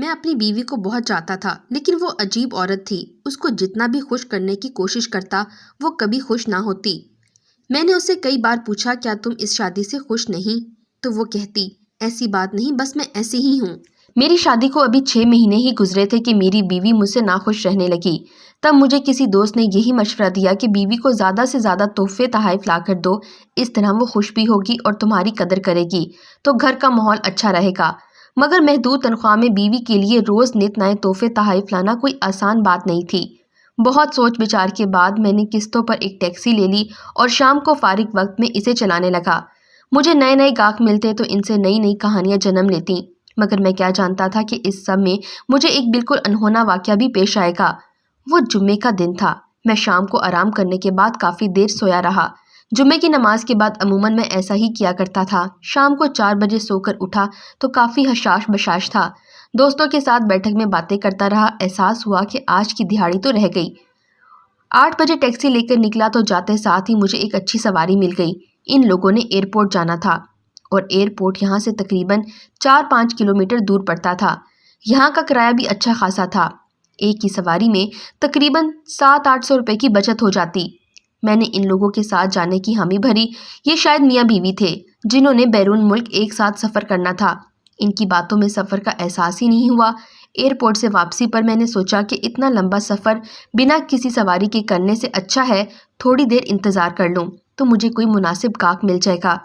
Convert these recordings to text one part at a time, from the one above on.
میں اپنی بیوی کو بہت چاہتا تھا، لیکن وہ عجیب عورت تھی۔ اس کو جتنا بھی خوش کرنے کی کوشش کرتا وہ کبھی خوش نہ ہوتی۔ میں نے اسے کئی بار پوچھا کیا تم اس شادی سے خوش نہیں؟ تو وہ کہتی ایسی بات نہیں، بس میں ایسی ہی ہوں۔ میری شادی کو ابھی 6 مہینے ہی گزرے تھے کہ میری بیوی مجھ سے ناخوش رہنے لگی۔ تب مجھے کسی دوست نے یہی مشورہ دیا کہ بیوی کو زیادہ سے زیادہ تحفے تحائف لا کر دو، اس طرح وہ خوش بھی ہوگی اور تمہاری قدر کرے گی تو گھر کا ماحول اچھا رہے گا۔ مگر محدود تنخواہ میں بیوی کے لیے روز نت نئے تحفے تحائف لانا کوئی آسان بات نہیں تھی۔ بہت سوچ بچار کے بعد میں نے قسطوں پر ایک ٹیکسی لے لی اور شام کو فارغ وقت میں اسے چلانے لگا۔ مجھے نئے نئے گاہک ملتے تو ان سے نئی نئی کہانیاں جنم لیتی، مگر میں کیا جانتا تھا کہ اس سب میں مجھے ایک بالکل انہونا واقعہ بھی پیش آئے گا۔ وہ جمعے کا دن تھا۔ میں شام کو آرام کرنے کے بعد کافی دیر سویا رہا۔ جمعے کی نماز کے بعد عموماً میں ایسا ہی کیا کرتا تھا۔ شام کو 4 بجے سو کر اٹھا تو کافی حشاش بشاش تھا۔ دوستوں کے ساتھ بیٹھک میں باتیں کرتا رہا۔ احساس ہوا کہ آج کی دہاڑی تو رہ گئی۔ 8 بجے ٹیکسی لے کر نکلا تو جاتے ساتھ ہی مجھے ایک اچھی سواری مل گئی۔ ان لوگوں نے ایئرپورٹ جانا تھا اور ایئرپورٹ یہاں سے تقریباً 4-5 کلومیٹر دور پڑتا تھا۔ یہاں کا کرایہ بھی اچھا خاصا تھا۔ ایک ہی سواری میں تقریباً 700-800 روپے کی بچت ہو جاتی۔ میں نے ان لوگوں کے ساتھ جانے کی حامی بھری۔ یہ شاید میاں بیوی تھے جنہوں نے بیرون ملک ایک ساتھ سفر کرنا تھا۔ ان کی باتوں میں سفر کا احساس ہی نہیں ہوا۔ ایئرپورٹ سے واپسی پر میں نے سوچا کہ اتنا لمبا سفر بنا کسی سواری کے کرنے سے اچھا ہے تھوڑی دیر انتظار کر لوں تو مجھے کوئی مناسب گاہک مل جائے گا۔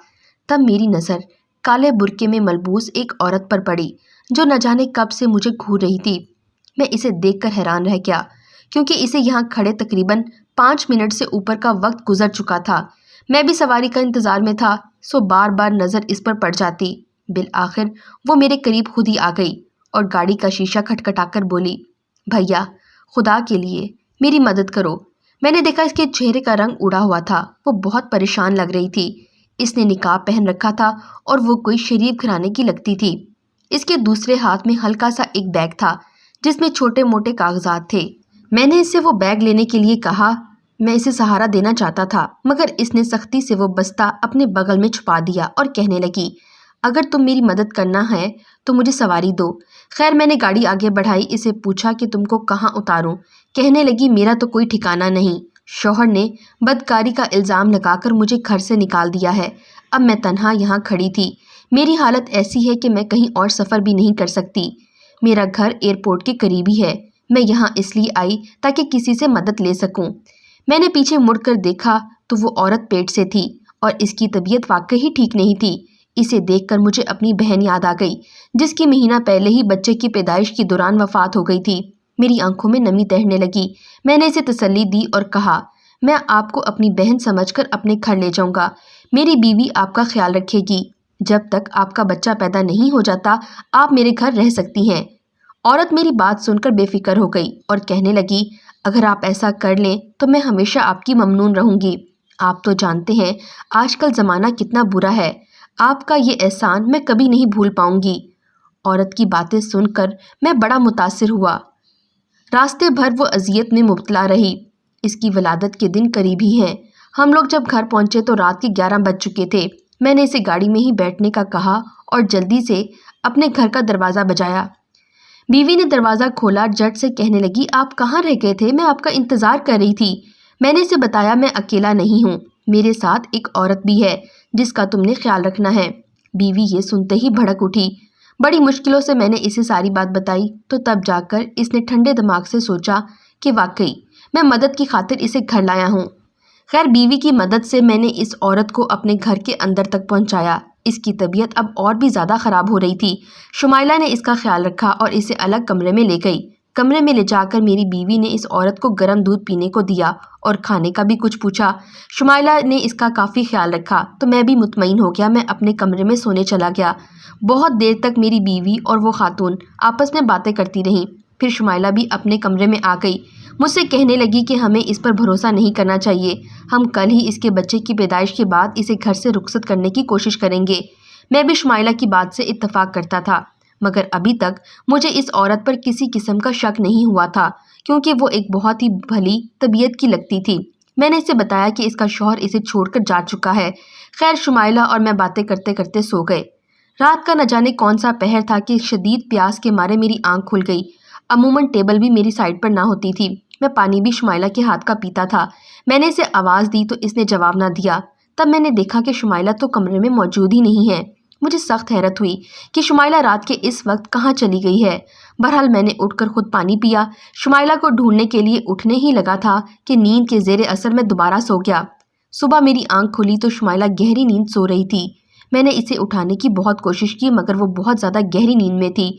تب میری نظر کالے برقعے میں ملبوس ایک عورت پر پڑی جو نہ جانے کب سے مجھے گھور رہی تھی۔ میں اسے دیکھ کر حیران رہ گیا کیونکہ اسے یہاں کھڑے تقریباً 5 منٹ سے اوپر کا وقت گزر چکا تھا۔ میں بھی سواری کا انتظار میں تھا، سو بار بار نظر اس پر پڑ جاتی۔ بالآخر وہ میرے قریب خود ہی آ گئی اور گاڑی کا شیشہ کھٹکھٹا کر بولی، بھیا خدا کے لیے میری مدد کرو۔ میں نے دیکھا اس کے چہرے کا رنگ اڑا ہوا تھا۔ وہ بہت پریشان لگ رہی تھی۔ اس نے نقاب پہن رکھا تھا اور وہ کوئی شریف گھرانے کی لگتی تھی۔ اس کے دوسرے ہاتھ میں ہلکا سا ایک بیگ تھا جس میں چھوٹے موٹے کاغذات تھے۔ میں نے اس سے وہ بیگ لینے کے لیے کہا۔ میں اسے سہارا دینا چاہتا تھا مگر اس نے سختی سے وہ بستہ اپنے بغل میں چھپا دیا اور کہنے لگی، اگر تم میری مدد کرنا ہے تو مجھے سواری دو۔ خیر میں نے گاڑی آگے بڑھائی، اسے پوچھا کہ تم کو کہاں اتاروں؟ کہنے لگی میرا تو کوئی ٹھکانہ نہیں، شوہر نے بدکاری کا الزام لگا کر مجھے گھر سے نکال دیا ہے۔ اب میں تنہا یہاں کھڑی تھی۔ میری حالت ایسی ہے کہ میں کہیں اور سفر بھی نہیں کر سکتی۔ میرا گھر ایئرپورٹ کے قریب ہی ہے۔ میں یہاں اس لیے آئی تاکہ کسی سے مدد لے سکوں۔ میں نے پیچھے مڑ کر دیکھا تو وہ عورت پیٹ سے تھی اور اس کی طبیعت واقعی ٹھیک نہیں تھی۔ اسے دیکھ کر مجھے اپنی بہن یاد آ گئی جس کی مہینہ پہلے ہی بچے کی پیدائش کے دوران وفات ہو گئی تھی۔ میری آنکھوں میں نمی تیرنے لگی۔ میں نے اسے تسلی دی اور کہا، میں آپ کو اپنی بہن سمجھ کر اپنے گھر لے جاؤں گا۔ میری بیوی آپ کا خیال رکھے گی۔ جب تک آپ کا بچہ پیدا نہیں ہو جاتا آپ میرے گھر رہ سکتی ہیں۔ عورت میری بات سن کر بے فکر ہو گئی اور کہنے لگی، اگر آپ ایسا کر لیں تو میں ہمیشہ آپ کی ممنون رہوں گی۔ آپ تو جانتے ہیں آج کل زمانہ کتنا برا ہے، آپ کا یہ احسان میں کبھی نہیں بھول پاؤں گی۔ عورت کی باتیں سن کر میں بڑا متاثر ہوا۔ راستے بھر وہ اذیت میں مبتلا رہی۔ اس کی ولادت کے دن قریب ہی ہیں۔ ہم لوگ جب گھر پہنچے تو رات کے 11 بج چکے تھے۔ میں نے اسے گاڑی میں ہی بیٹھنے کا کہا اور جلدی سے اپنے گھر کا دروازہ بجایا۔ بیوی نے دروازہ کھولا، جھٹ سے کہنے لگی، آپ کہاں رہ گئے تھے؟ میں آپ کا انتظار کر رہی تھی۔ میں نے اسے بتایا میں اکیلا نہیں ہوں، میرے ساتھ ایک عورت بھی ہے جس کا تم نے خیال رکھنا ہے۔ بیوی یہ سنتے ہی بھڑک اٹھی۔ بڑی مشکلوں سے میں نے اسے ساری بات بتائی تو تب جا کر اس نے ٹھنڈے دماغ سے سوچا کہ واقعی میں مدد کی خاطر اسے گھر لایا ہوں۔ خیر بیوی کی مدد سے میں نے اس عورت کو اپنے گھر کے اندر تک پہنچایا۔ اس کی طبیعت اب اور بھی زیادہ خراب ہو رہی تھی۔ شمائلہ نے اس کا خیال رکھا اور اسے الگ کمرے میں لے گئی۔ کمرے میں لے جا کر میری بیوی نے اس عورت کو گرم دودھ پینے کو دیا اور کھانے کا بھی کچھ پوچھا۔ شمائلہ نے اس کا کافی خیال رکھا تو میں بھی مطمئن ہو گیا۔ میں اپنے کمرے میں سونے چلا گیا۔ بہت دیر تک میری بیوی اور وہ خاتون آپس میں باتیں کرتی رہیں۔ پھر شمائلہ بھی اپنے کمرے میں آ گئی۔ مجھ سے کہنے لگی کہ ہمیں اس پر بھروسہ نہیں کرنا چاہیے، ہم کل ہی اس کے بچے کی پیدائش کے بعد اسے گھر سے رخصت کرنے کی کوشش کریں گے۔ میں بھی شمائلہ کی بات سے اتفاق کرتا تھا مگر ابھی تک مجھے اس عورت پر کسی قسم کا شک نہیں ہوا تھا کیونکہ وہ ایک بہت ہی بھلی طبیعت کی لگتی تھی۔ میں نے اسے بتایا کہ اس کا شوہر اسے چھوڑ کر جا چکا ہے۔ خیر شمائلہ اور میں باتیں کرتے کرتے سو گئے۔ رات کا نہ جانے کون سا پہر تھا کہ شدید پیاس کے مارے میری آنکھ کھل گئی۔ عموماً ٹیبل بھی میری سائڈ پر نہ ہوتی تھی۔ میں پانی بھی شمائلہ کے ہاتھ کا پیتا تھا۔ میں نے اسے آواز دی تو اس نے جواب نہ دیا۔ تب میں نے دیکھا کہ شمائلہ تو کمرے میں موجود ہی نہیں ہے۔ مجھے سخت حیرت ہوئی کہ شمائلہ رات کے اس وقت کہاں چلی گئی ہے۔ بہرحال میں نے اٹھ کر خود پانی پیا۔ شمائلہ کو ڈھونڈنے کے لیے اٹھنے ہی لگا تھا کہ نیند کے زیر اثر میں دوبارہ سو گیا۔ صبح میری آنکھ کھلی تو شمائلہ گہری نیند سو رہی تھی۔ میں نے اسے اٹھانے کی بہت کوشش کی مگر وہ بہت زیادہ گہری نیند میں تھی۔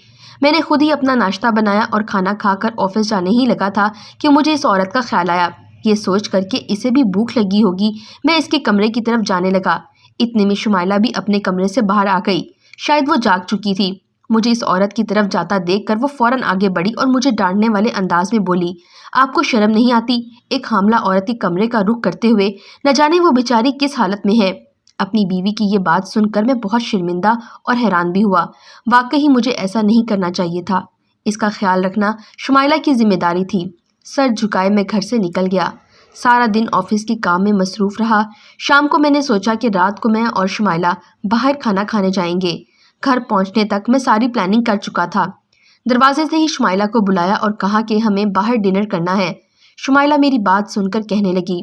میں نے خود ہی اپنا ناشتہ بنایا اور کھانا کھا کر آفس جانے ہی لگا تھا کہ مجھے اس عورت کا خیال آیا۔ یہ سوچ کر کہ اسے بھی بھوک لگی ہوگی میں اس کے کمرے کی طرف جانے لگا۔ اتنے میں شمائلہ بھی اپنے کمرے سے باہر آ گئی۔ شاید وہ جاگ چکی تھی۔ مجھے اس عورت کی طرف جاتا دیکھ کر وہ فوراً آگے بڑھی اور مجھے ڈانٹنے والے انداز میں بولی، آپ کو شرم نہیں آتی؟ ایک حاملہ عورت کے کمرے کا رخ کرتے ہوئے، نہ جانے وہ بیچاری کس حالت میں ہے۔ اپنی بیوی کی یہ بات سن کر میں بہت شرمندہ اور حیران بھی ہوا۔ واقعی مجھے ایسا نہیں کرنا چاہیے تھا۔ اس کا خیال رکھنا شمائلہ کی ذمہ داری تھی۔ سر جھکائے میں گھر سے نکل گیا۔ سارا دن آفس کے کام میں مصروف رہا۔ شام کو میں نے سوچا کہ رات کو میں اور شمائلہ باہر کھانا کھانے جائیں گے۔ گھر پہنچنے تک میں ساری پلاننگ کر چکا تھا۔ دروازے سے ہی شمائلہ کو بلایا اور کہا کہ ہمیں باہر ڈنر کرنا ہے۔ شمائلہ میری بات سن کر کہنے لگی،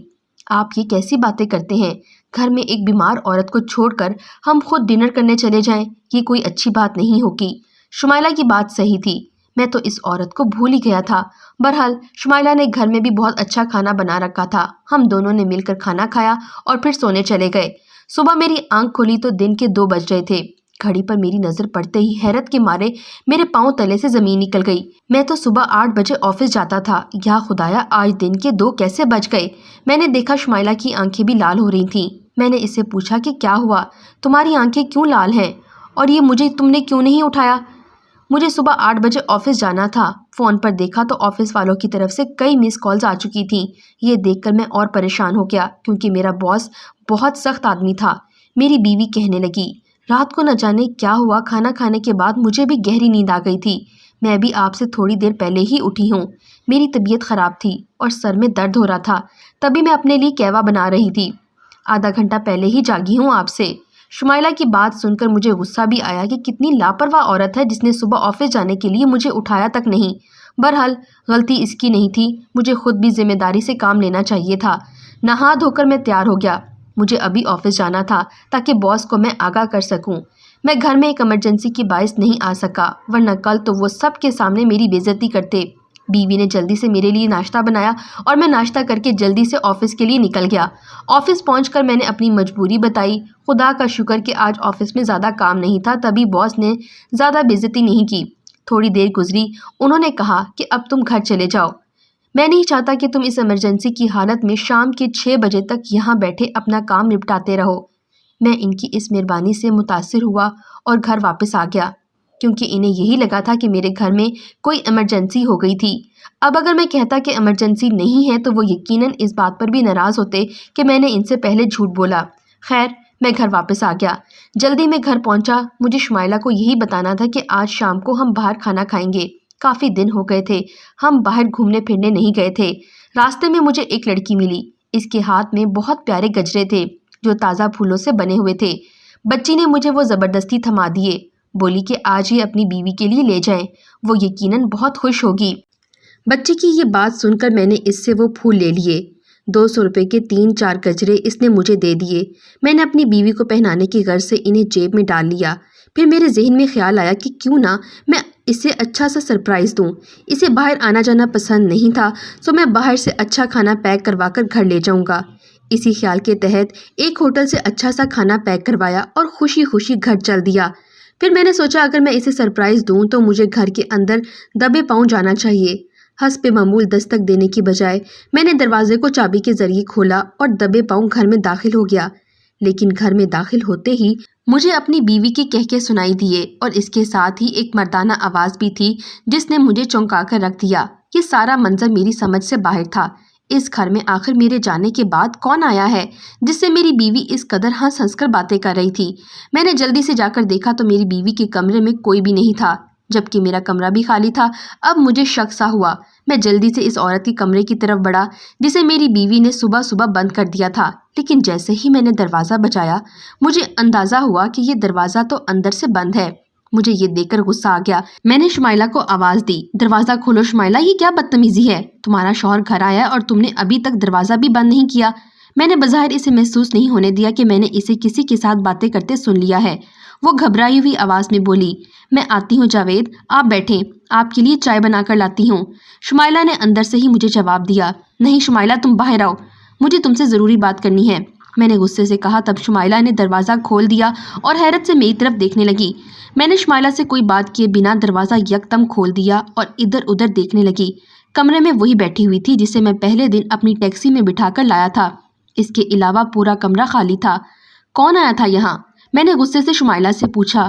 آپ یہ کیسی باتیں کرتے ہیں؟ گھر میں ایک بیمار عورت کو چھوڑ کر ہم خود ڈنر کرنے چلے جائیں، یہ کوئی اچھی بات نہیں ہوگی۔ شمائلہ کی بات صحیح تھی۔ میں تو اس عورت کو بھول ہی گیا تھا۔ بہرحال شمائلہ نے گھر میں بھی بہت اچھا کھانا بنا رکھا تھا۔ ہم دونوں نے مل کر کھانا کھایا اور پھر سونے چلے گئے۔ صبح میری آنکھ کھلی تو دن کے 2 بج رہے تھے۔ گھڑی پر میری نظر پڑتے ہی حیرت کے مارے میرے پاؤں تلے سے زمین نکل گئی۔ میں تو صبح 8 بجے آفس جاتا تھا، یا خدایا آج دن کے 2 کیسے بج گئے؟ میں نے دیکھا شمائلہ کی آنکھیں بھی لال ہو رہی تھیں۔ میں نے اس سے پوچھا کہ کیا ہوا، تمہاری آنکھیں کیوں لال ہیں، اور یہ مجھے تم نے کیوں نہیں اٹھایا؟ مجھے صبح 8 بجے آفس جانا تھا۔ فون پر دیکھا تو آفس والوں کی طرف سے کئی مس کالز آ چکی تھیں۔ یہ دیکھ کر میں اور پریشان ہو گیا کیونکہ میرا باس بہت سخت آدمی تھا۔ میری بیوی کہنے لگی، رات کو نہ جانے کیا ہوا، کھانا کھانے کے بعد مجھے بھی گہری نیند آ گئی تھی۔ میں بھی آپ سے تھوڑی دیر پہلے ہی اٹھی ہوں۔ میری طبیعت خراب تھی اور سر میں درد ہو رہا تھا، تبھی میں اپنے لیے قہوہ بنا رہی تھی۔ آدھا گھنٹہ پہلے ہی جاگی ہوں آپ سے۔ شمائلہ کی بات سن کر مجھے غصہ بھی آیا کہ کتنی لاپرواہ عورت ہے جس نے صبح آفس جانے کے لیے مجھے اٹھایا تک نہیں۔ بہرحال غلطی اس کی نہیں تھی، مجھے خود بھی ذمہ داری سے کام لینا چاہیے تھا۔ نہا دھو کر میں تیار ہو گیا۔ مجھے ابھی آفس جانا تھا تاکہ باس کو میں آگاہ کر سکوں۔ میں گھر میں ایک ایمرجنسی کی باعث نہیں آ سکا، ورنہ کل تو وہ سب کے سامنے میری بے عزتی کرتے۔ بیوی نے جلدی سے میرے لیے ناشتہ بنایا اور میں ناشتہ کر کے جلدی سے آفس کے لیے نکل گیا۔ آفس پہنچ کر میں نے اپنی مجبوری بتائی۔ خدا کا شکر کہ آج آفس میں زیادہ کام نہیں تھا، تبھی باس نے زیادہ بے عزتی نہیں کی۔ تھوڑی دیر گزری، انہوں نے کہا کہ اب تم گھر چلے جاؤ۔ میں نہیں چاہتا کہ تم اس ایمرجنسی کی حالت میں شام کے 6 بجے تک یہاں بیٹھے اپنا کام نپٹاتے رہو۔ میں ان کی اس مہربانی سے متاثر ہوا اور گھر واپس آ گیا کیونکہ انہیں یہی لگا تھا کہ میرے گھر میں کوئی ایمرجنسی ہو گئی تھی۔ اب اگر میں کہتا کہ ایمرجنسی نہیں ہے تو وہ یقیناً اس بات پر بھی ناراض ہوتے کہ میں نے ان سے پہلے جھوٹ بولا۔ خیر، میں گھر واپس آ گیا۔ جلدی میں گھر پہنچا۔ مجھے شمائلہ کو یہی بتانا تھا کہ آج شام کو ہم باہر کھانا کھائیں گے۔ کافی دن ہو گئے تھے ہم باہر گھومنے پھرنے نہیں گئے تھے۔ راستے میں مجھے ایک لڑکی ملی۔ اس کے ہاتھ میں بہت پیارے گجرے تھے جو تازہ پھولوں سے بنے ہوئے تھے۔ بچی نے مجھے وہ زبردستی تھما دیے، بولی کہ آج ہی اپنی بیوی کے لیے لے جائیں، وہ یقیناً بہت خوش ہوگی۔ بچی کی یہ بات سن کر میں نے اس سے وہ پھول لے لیے۔ 200 روپے کے 3-4 گجرے اس نے مجھے دے دیے۔ میں نے اپنی بیوی کو پہنانے کی غرض سے انہیں جیب میں ڈال لیا۔ پھر میرے ذہن میں خیال آیا کہ کیوں نہ میں اسے اچھا سا سرپرائز دوں۔ اسے باہر آنا جانا پسند نہیں تھا تو میں باہر سے اچھا کھانا پیک کروا کر گھر لے جاؤں گا۔ اسی خیال کے تحت ایک ہوٹل سے اچھا سا کھانا پیک کروایا اور خوشی خوشی گھر چل دیا۔ پھر میں نے سوچا اگر میں اسے سرپرائز دوں تو مجھے گھر کے اندر دبے پاؤں جانا چاہیے۔ حسب معمول دستک دینے کی بجائے میں نے دروازے کو چابی کے ذریعے کھولا اور دبے پاؤں گھر میں داخل ہو گیا۔ لیکن گھر میں داخل ہوتے ہی مجھے اپنی بیوی کے کہکے سنائی دیے اور اس کے ساتھ ہی ایک مردانہ آواز بھی تھی جس نے مجھے چونکا کر رکھ دیا۔ یہ سارا منظر میری سمجھ سے باہر تھا۔ اس گھر میں آخر میرے جانے کے بعد کون آیا ہے جس سے میری بیوی اس قدر ہنس ہنس کر باتیں کر رہی تھی؟ میں نے جلدی سے جا کر دیکھا تو میری بیوی کے کمرے میں کوئی بھی نہیں تھا۔ جبکہ میرا کمرہ بھی خالی تھا۔ اب مجھے شک سا ہوا۔ میں جلدی سے اس عورت کے کمرے کی طرف بڑھا جسے میری بیوی نے صبح صبح بند کر دیا تھا، لیکن جیسے ہی میں نے دروازہ بجایا مجھے اندازہ ہوا کہ یہ دروازہ تو اندر سے بند ہے۔ مجھے یہ دیکھ کر غصہ آ گیا۔ میں نے شمائلہ کو آواز دی، دروازہ کھولو شمائلہ، یہ کیا بدتمیزی ہے؟ تمہارا شوہر گھر آیا ہے اور تم نے ابھی تک دروازہ بھی بند نہیں کیا۔ میں نے بظاہر اسے محسوس نہیں ہونے دیا کہ میں نے اسے کسی کے ساتھ باتیں کرتے سن لیا ہے۔ وہ گھبرائی ہوئی آواز میں بولی، میں آتی ہوں جاوید، آپ بیٹھیں، آپ کے لیے چائے بنا کر لاتی ہوں۔ شمائلہ نے اندر سے ہی مجھے جواب دیا، نہیں شمائلہ، تم باہر آؤ، مجھے تم سے ضروری بات کرنی ہے۔ میں نے غصے سے کہا۔ تب شمائلہ نے دروازہ کھول دیا اور حیرت سے میری طرف دیکھنے لگی۔ میں نے شمائلہ سے کوئی بات کیے بنا دروازہ یکدم کھول دیا اور ادھر ادھر دیکھنے لگی۔ کمرے میں وہی بیٹھی ہوئی تھی جسے میں پہلے دن اپنی ٹیکسی میں بٹھا کر لایا تھا۔ اس کے علاوہ پورا کمرہ خالی تھا۔ کون آیا تھا یہاں؟ میں نے غصے سے شمائلہ سے پوچھا۔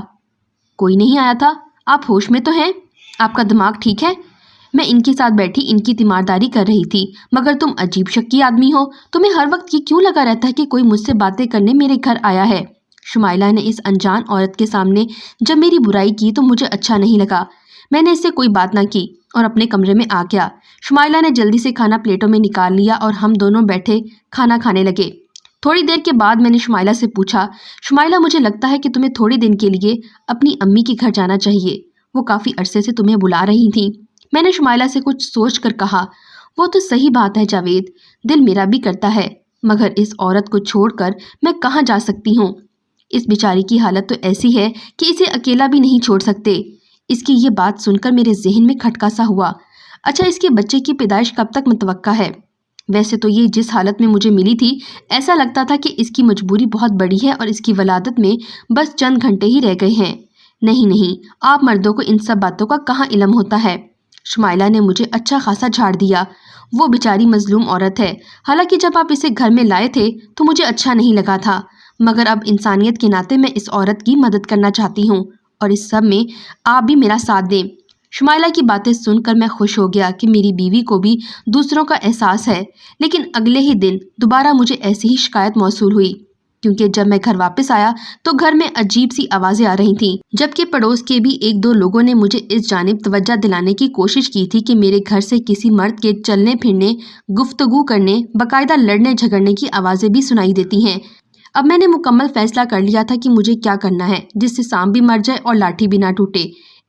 کوئی نہیں آیا تھا، آپ ہوش میں تو ہیں؟ آپ کا دماغ ٹھیک ہے؟ میں ان کے ساتھ بیٹھی ان کی تیمارداری کر رہی تھی۔ مگر تم عجیب شکی آدمی ہو، تمہیں ہر وقت یہ کیوں لگا رہتا ہے کہ کوئی مجھ سے باتیں کرنے میرے گھر آیا ہے؟ شمائلہ نے اس انجان عورت کے سامنے جب میری برائی کی تو مجھے اچھا نہیں لگا۔ میں نے اس سے کوئی بات نہ کی اور اپنے کمرے میں آ گیا۔ شمائلہ نے جلدی سے کھانا پلیٹوں میں نکال لیا اور ہم دونوں بیٹھے کھانا کھانے لگے۔ تھوڑی دیر کے بعد میں نے شمائلہ سے پوچھا، شمائلہ مجھے لگتا ہے کہ تمہیں تھوڑے دن کے لیے اپنی امی کے گھر جانا چاہیے، وہ کافی عرصے سے تمہیں بلا رہی تھیں۔ میں نے شمائلہ سے کچھ سوچ کر کہا، وہ تو صحیح بات ہے جاوید، دل میرا بھی کرتا ہے، مگر اس عورت کو چھوڑ کر میں کہاں جا سکتی ہوں؟ اس بیچاری کی حالت تو ایسی ہے کہ اسے اکیلا بھی نہیں چھوڑ سکتے۔ اس کی یہ بات سن کر میرے ذہن میں کھٹکا سا ہوا۔ اچھا، اس کے بچے کی پیدائش کب تک متوقع ہے؟ ویسے تو یہ جس حالت میں مجھے ملی تھی ایسا لگتا تھا کہ اس کی مجبوری بہت بڑی ہے اور اس کی ولادت میں بس چند گھنٹے ہی رہ گئے ہیں۔ نہیں، آپ مردوں کو ان سب باتوں کا کہاں علم ہوتا ہے؟ شمائلہ نے مجھے اچھا خاصا جھاڑ دیا۔ وہ بیچاری مظلوم عورت ہے۔ حالانکہ جب آپ اسے گھر میں لائے تھے تو مجھے اچھا نہیں لگا تھا، مگر اب انسانیت کے ناطے میں اس عورت کی مدد کرنا چاہتی ہوں اور اس سب میں آپ بھی میرا ساتھ دیں۔ شمائلہ کی باتیں سن کر میں خوش ہو گیا کہ میری بیوی کو بھی دوسروں کا احساس ہے، لیکن اگلے ہی دن دوبارہ مجھے ایسی ہی شکایت موصول ہوئی، کیونکہ جب میں گھر واپس آیا تو گھر میں عجیب سی آوازیں آ رہی تھیں، جبکہ پڑوس کے بھی ایک دو لوگوں نے مجھے اس جانب توجہ دلانے کی کوشش کی تھی کہ میرے گھر سے کسی مرد کے چلنے پھرنے، گفتگو کرنے، باقاعدہ لڑنے جھگڑنے کی آوازیں بھی سنائی دیتی ہیں۔ اب میں نے مکمل فیصلہ کر لیا تھا کہ مجھے کیا کرنا ہے جس سے سانپ بھی مر جائے اور لاٹھی بھی نہ ٹوٹے۔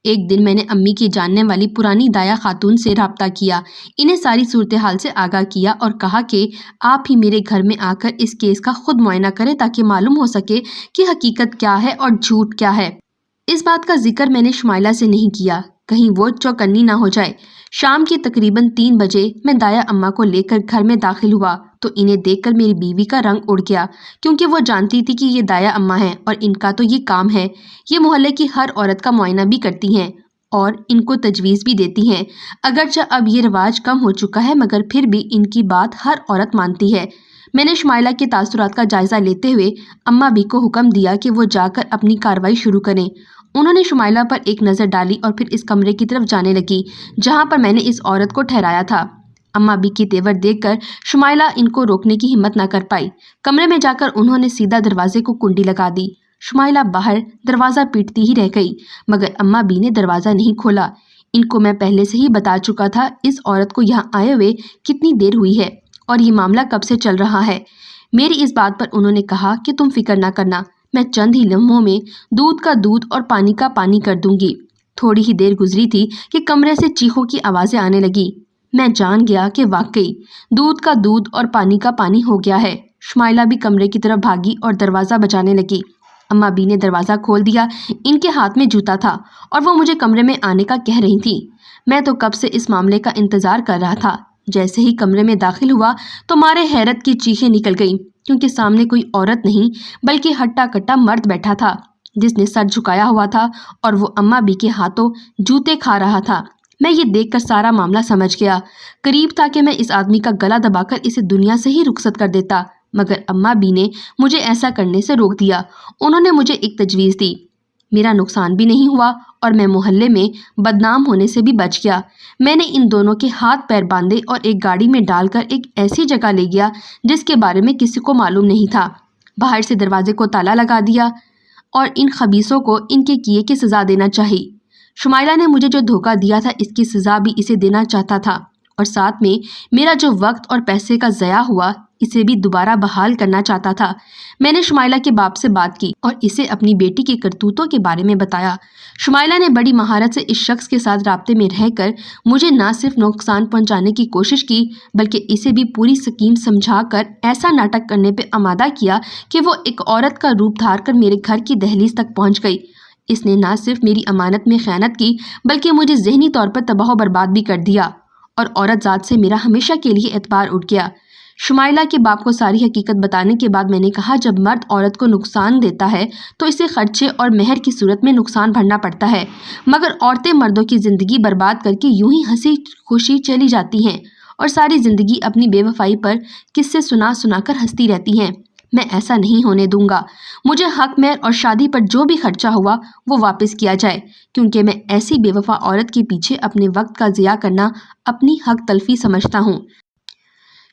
ایک دن میں نے امی کی جاننے والی پرانی دایا خاتون سے رابطہ کیا، انہیں ساری صورتحال سے آگاہ کیا اور کہا کہ آپ ہی میرے گھر میں آ کر اس کیس کا خود معائنہ کریں تاکہ معلوم ہو سکے کہ حقیقت کیا ہے اور جھوٹ کیا ہے۔ اس بات کا ذکر میں نے شمائلہ سے نہیں کیا، کہیں وہ چوکنی نہ ہو جائے۔ شام کے تقریباً 3 بجے میں دایا اماں کو لے کر گھر میں داخل ہوا تو انہیں دیکھ کر میری بیوی کا رنگ اڑ گیا، کیونکہ وہ جانتی تھی کہ یہ دایا اماں ہیں اور ان کا تو یہ کام ہے، یہ محلے کی ہر عورت کا معائنہ بھی کرتی ہیں اور ان کو تجویز بھی دیتی ہیں۔ اگرچہ اب یہ رواج کم ہو چکا ہے مگر پھر بھی ان کی بات ہر عورت مانتی ہے۔ میں نے شمائلہ کے تاثرات کا جائزہ لیتے ہوئے اماں بھی کو حکم دیا کہ وہ جا کر اپنی کارروائی شروع کریں۔ انہوں نے شمائلہ پر ایک نظر ڈالی اور پھر اس کمرے کی طرف جانے لگی جہاں پر میں نے اس عورت کو ٹھہرایا تھا۔ اماں بھی کی تیور دیکھ کر شمائلہ ان کو روکنے کی ہمت نہ کر پائی۔ کمرے میں جا کر انہوں نے سیدھا دروازے کو کنڈی لگا دی۔ شمائلہ باہر دروازہ پیٹتی ہی رہ گئی، مگر اماں بھی نے دروازہ نہیں کھولا۔ ان کو میں پہلے سے ہی بتا چکا تھا اس عورت کو یہاں آئے ہوئے کتنی دیر ہوئی ہے اور یہ معاملہ کب سے چل رہا ہے۔ میری اس بات پر انہوں نے کہا کہ تم فکر نہ کرنا، میں چند ہی لمحوں میں دودھ کا دودھ اور پانی کا پانی کر دوں گی۔ تھوڑی ہی دیر گزری تھی کہ کمرے سے چیخوں کی آوازیں آنے لگی۔ میں جان گیا کہ واقعی دودھ کا دودھ اور پانی کا پانی ہو گیا ہے۔ شمائلہ بھی کمرے کی طرف بھاگی اور دروازہ بجانے لگی۔ اماں بی نے دروازہ کھول دیا، ان کے ہاتھ میں جوتا تھا اور وہ مجھے کمرے میں آنے کا کہہ رہی تھی۔ میں تو کب سے اس معاملے کا انتظار کر رہا تھا۔ جیسے ہی کمرے میں داخل ہوا تو مارے حیرت کی چیخیں نکل گئیں، کیونکہ سامنے کوئی عورت نہیں بلکہ ہٹا کٹا مرد بیٹھا تھا جس نے سر جھکایا ہوا تھا اور وہ اماں بی کے ہاتھوں جوتے کھا رہا تھا۔ میں یہ دیکھ کر سارا معاملہ سمجھ گیا۔ قریب تھا کہ میں اس آدمی کا گلا دبا کر اسے دنیا سے ہی رخصت کر دیتا، مگر اماں بی نے مجھے ایسا کرنے سے روک دیا۔ انہوں نے مجھے ایک تجویز دی، میرا نقصان بھی نہیں ہوا اور میں محلے میں بدنام ہونے سے بھی بچ گیا۔ میں نے ان دونوں کے ہاتھ پیر باندھے اور ایک گاڑی میں ڈال کر ایک ایسی جگہ لے گیا جس کے بارے میں کسی کو معلوم نہیں تھا۔ باہر سے دروازے کو تالا لگا دیا اور ان خبیثوں کو ان کے کیے کی سزا دینا چاہی۔ شمائلہ نے مجھے جو دھوکہ دیا تھا اس کی سزا بھی اسے دینا چاہتا تھا، اور ساتھ میں میرا جو وقت اور پیسے کا ضیاع ہوا اسے بھی دوبارہ بحال کرنا چاہتا تھا۔ میں نے شمائلہ کے باپ سے بات کی اور اسے اپنی بیٹی کی کرتوتوں کے بارے میں بتایا۔ شمائلہ نے بڑی مہارت سے اس شخص کے ساتھ رابطے میں رہ کر مجھے نہ صرف نقصان پہنچانے کی کوشش کی بلکہ اسے بھی پوری سکیم سمجھا کر ایسا ناٹک کرنے پہ آمادہ کیا کہ وہ ایک عورت کا روپ دھار کر میرے گھر کی دہلیز تک پہنچ گئی۔ اس نے نہ صرف میری امانت میں خیانت کی بلکہ مجھے ذہنی طور پر تباہ و برباد بھی کر دیا، اور عورت ذات سے میرا ہمیشہ کے لیے اعتبار اٹھ گیا۔ شمائلہ کے باپ کو ساری حقیقت بتانے کے بعد میں نے کہا، جب مرد عورت کو نقصان دیتا ہے تو اسے خرچے اور مہر کی صورت میں نقصان بھرنا پڑتا ہے، مگر عورتیں مردوں کی زندگی برباد کر کے یوں ہی ہنسی خوشی چلی جاتی ہیں اور ساری زندگی اپنی بے وفائی پر قصے سنا سنا کر ہنستی رہتی ہیں۔ میں ایسا نہیں ہونے دوں گا۔ مجھے حق مہر اور شادی پر جو بھی خرچہ ہوا وہ واپس کیا جائے، کیونکہ میں ایسی بے وفا عورت کے پیچھے اپنے وقت کا ضیاع کرنا اپنی حق تلفی سمجھتا ہوں۔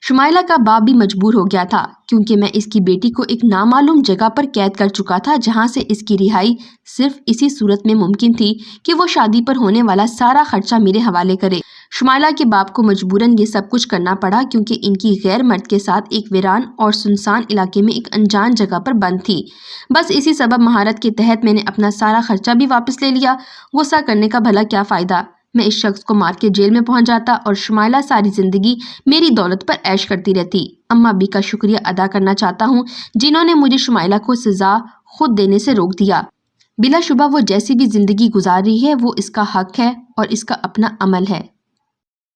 شمائلہ کا باپ بھی مجبور ہو گیا تھا، کیونکہ میں اس کی بیٹی کو ایک نامعلوم جگہ پر قید کر چکا تھا جہاں سے اس کی رہائی صرف اسی صورت میں ممکن تھی کہ وہ شادی پر ہونے والا سارا خرچہ میرے حوالے کرے۔ شمائلہ کے باپ کو مجبوراً یہ سب کچھ کرنا پڑا کیونکہ ان کی غیر مرد کے ساتھ ایک ویران اور سنسان علاقے میں ایک انجان جگہ پر بند تھی۔ بس اسی سبب مہارت کے تحت میں نے اپنا سارا خرچہ بھی واپس لے لیا۔ غصہ کرنے کا بھلا کیا فائدہ؟ میں اس شخص کو مار کے جیل میں پہنچ جاتا اور شمائلہ ساری زندگی میری دولت پر عیش کرتی رہتی۔ اماں ابی کا شکریہ ادا کرنا چاہتا ہوں جنہوں نے مجھے شمائلہ کو سزا خود دینے سے روک دیا۔ بلا شبہ وہ جیسی بھی زندگی گزار رہی ہے وہ اس کا حق ہے اور اس کا اپنا عمل ہے۔